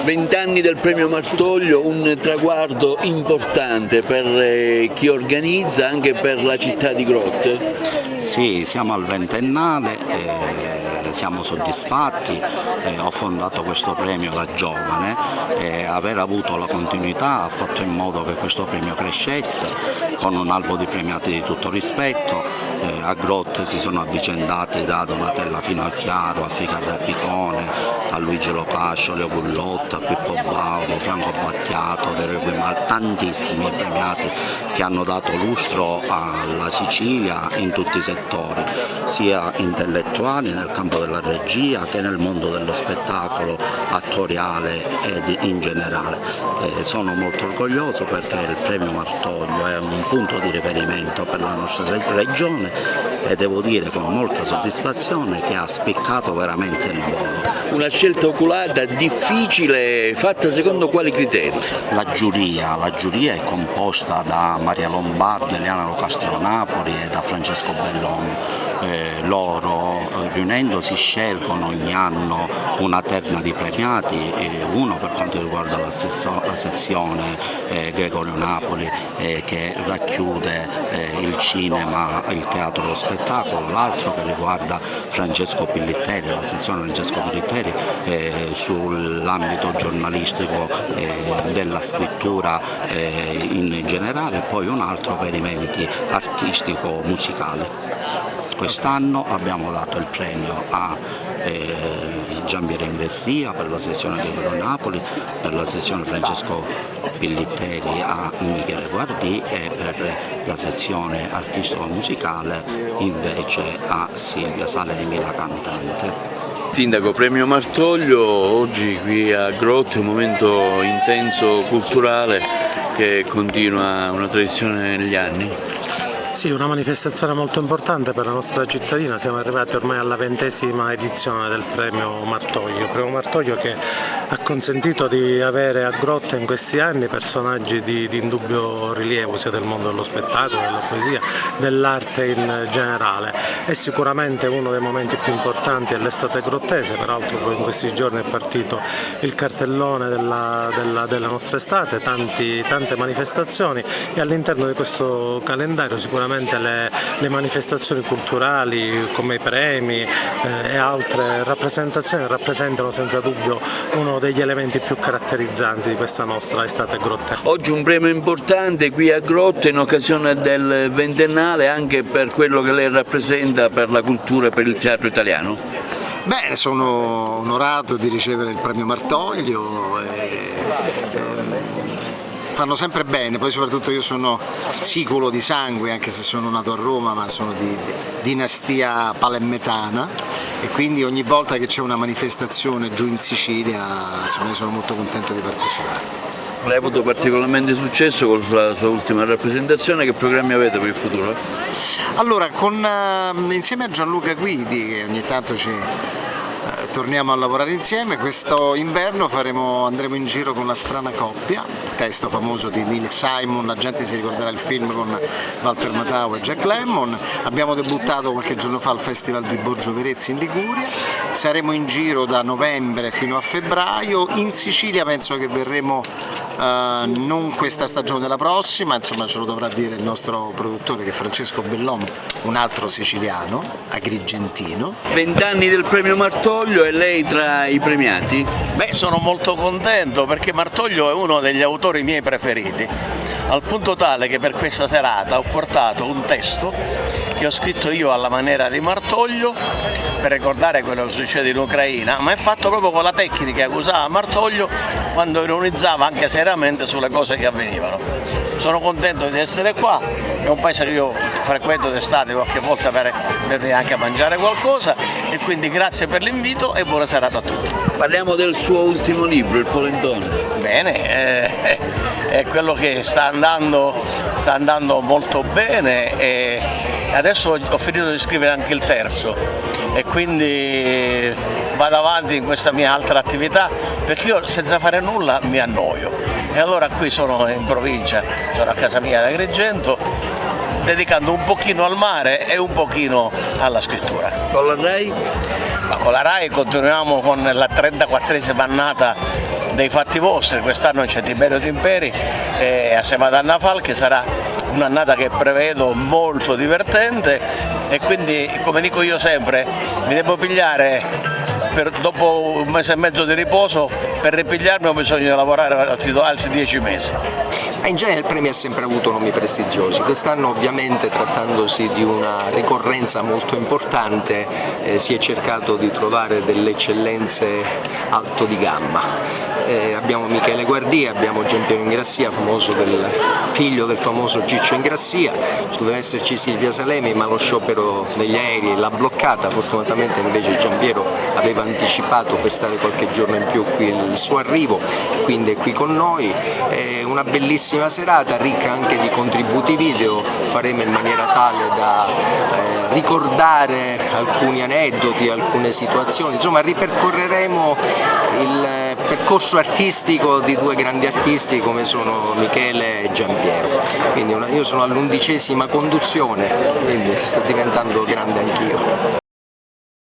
20 anni del premio Martoglio, un traguardo importante per chi organizza, anche per la città di Grotte. Sì, siamo al ventennale, siamo soddisfatti, ho fondato questo premio da giovane, aver avuto la continuità ha fatto in modo che questo premio crescesse con un albo di premiati di tutto rispetto. A Grotte si sono avvicendati da Donatella Fino al Chiaro, a Ficarra Picone, a Luigi Locascio, Leo Gullotta, Pippo Baudo, Franco Battiato, tantissimi premiati che hanno dato lustro alla Sicilia in tutti i settori, sia intellettuali nel campo della regia che nel mondo dello spettacolo attoriale ed in generale. Sono molto orgoglioso perché il premio Martoglio è un punto di riferimento per la nostra regione e devo dire con molta soddisfazione che ha spiccato veramente il volo. Una scelta oculata, difficile, fatta secondo quali criteri? La giuria è composta da Maria Lombardo, Eliana Locastro Napoli e da Francesco Belloni. Loro riunendosi scelgono ogni anno una terna di premiati, uno per quanto riguarda la sezione Gregorio Napoli che racchiude il cinema, il teatro e lo spettacolo, l'altro che riguarda Francesco Pillitteri, la sezione Francesco Pillitteri sull'ambito giornalistico della scrittura in generale, e poi un altro per i meriti artistico-musicali. Quest'anno abbiamo dato il premio a Giampiero Ingressia per la sezione di Napoli, per la sezione Francesco Pillitteri a Michele Guardì e per la sezione artistico-musicale invece a Silvia Salemi, la cantante. Sindaco, premio Martoglio, oggi qui a Grotte un momento intenso culturale che continua una tradizione negli anni. Sì, una manifestazione molto importante per la nostra cittadina, siamo arrivati ormai alla 20ª edizione del premio Martoglio che ha consentito di avere a Grotte in questi anni personaggi di indubbio rilievo sia del mondo dello spettacolo, della poesia, dell'arte in generale. È sicuramente uno dei momenti più importanti dell'estate grottese, peraltro poi in questi giorni è partito il cartellone della nostra estate, tante manifestazioni e all'interno di questo calendario sicuramente le manifestazioni culturali come i premi e altre rappresentazioni rappresentano senza dubbio uno degli elementi più caratterizzanti di questa nostra estate grottese. Oggi un premio importante qui a Grotte in occasione del ventennale, anche per quello che lei rappresenta per la cultura e per il teatro italiano. Bene, sono onorato di ricevere il premio Martoglio. Fanno sempre bene, poi soprattutto io sono siculo di sangue, anche se sono nato a Roma, ma sono di dinastia palermitana e quindi ogni volta che c'è una manifestazione giù in Sicilia, insomma, io sono molto contento di partecipare. Lei ha avuto particolarmente successo con la sua ultima rappresentazione, che programmi avete per il futuro? Allora, insieme a Gianluca Guidi, che ogni tanto torniamo a lavorare insieme, questo inverno andremo in giro con La strana coppia, testo famoso di Neil Simon, la gente si ricorderà il film con Walter Matthau e Jack Lemmon. Abbiamo debuttato qualche giorno fa al Festival di Borgio Verezzi in Liguria, saremo in giro da novembre fino a febbraio, in Sicilia penso che verremo non questa stagione, della prossima, insomma ce lo dovrà dire il nostro produttore che è Francesco Belloni, un altro siciliano, agrigentino. 20 anni del premio Martoglio e lei tra i premiati? Beh, sono molto contento perché Martoglio è uno degli autori miei preferiti, al punto tale che per questa serata ho portato un testo che ho scritto io alla maniera di Martoglio per ricordare quello che succede in Ucraina, ma è fatto proprio con la tecnica che usava Martoglio quando ironizzava anche seriamente sulle cose che avvenivano. Sono contento di essere qua, è un paese che io frequento d'estate qualche volta per venire anche a mangiare qualcosa e quindi grazie per l'invito e buona serata a tutti. Parliamo del suo ultimo libro, Il Polentone. Bene, è quello che sta andando molto bene e adesso ho finito di scrivere anche il terzo e quindi vado avanti in questa mia altra attività perché io senza fare nulla mi annoio e allora qui sono in provincia, sono a casa mia ad Agrigento dedicando un pochino al mare e un pochino alla scrittura. Con la RAI? Ma Con la RAI continuiamo con la 34esima annata dei Fatti Vostri, quest'anno c'è Tiberio Timperi assieme ad Anna Falchi, sarà un'annata che prevedo molto divertente e quindi, come dico io sempre, mi devo pigliare dopo un mese e mezzo di riposo, per ripigliarmi ho bisogno di lavorare altri 10 mesi. In genere il premio ha sempre avuto nomi prestigiosi, quest'anno ovviamente trattandosi di una ricorrenza molto importante si è cercato di trovare delle eccellenze alto di gamma. Abbiamo Michele Guardia, abbiamo Giampiero Ingrassia, figlio del famoso Ciccio Ingrassia, doveva esserci Silvia Salemi ma lo sciopero degli aerei l'ha bloccata, fortunatamente invece Giampiero aveva anticipato per stare qualche giorno in più qui il suo arrivo, quindi è qui con noi. Una bellissima serata, ricca anche di contributi video, faremo in maniera tale da ricordare alcuni aneddoti, alcune situazioni, insomma ripercorreremo il percorso artistico di due grandi artisti come sono Michele e Giampiero. Quindi io sono all'11ª conduzione, quindi sto diventando grande anch'io.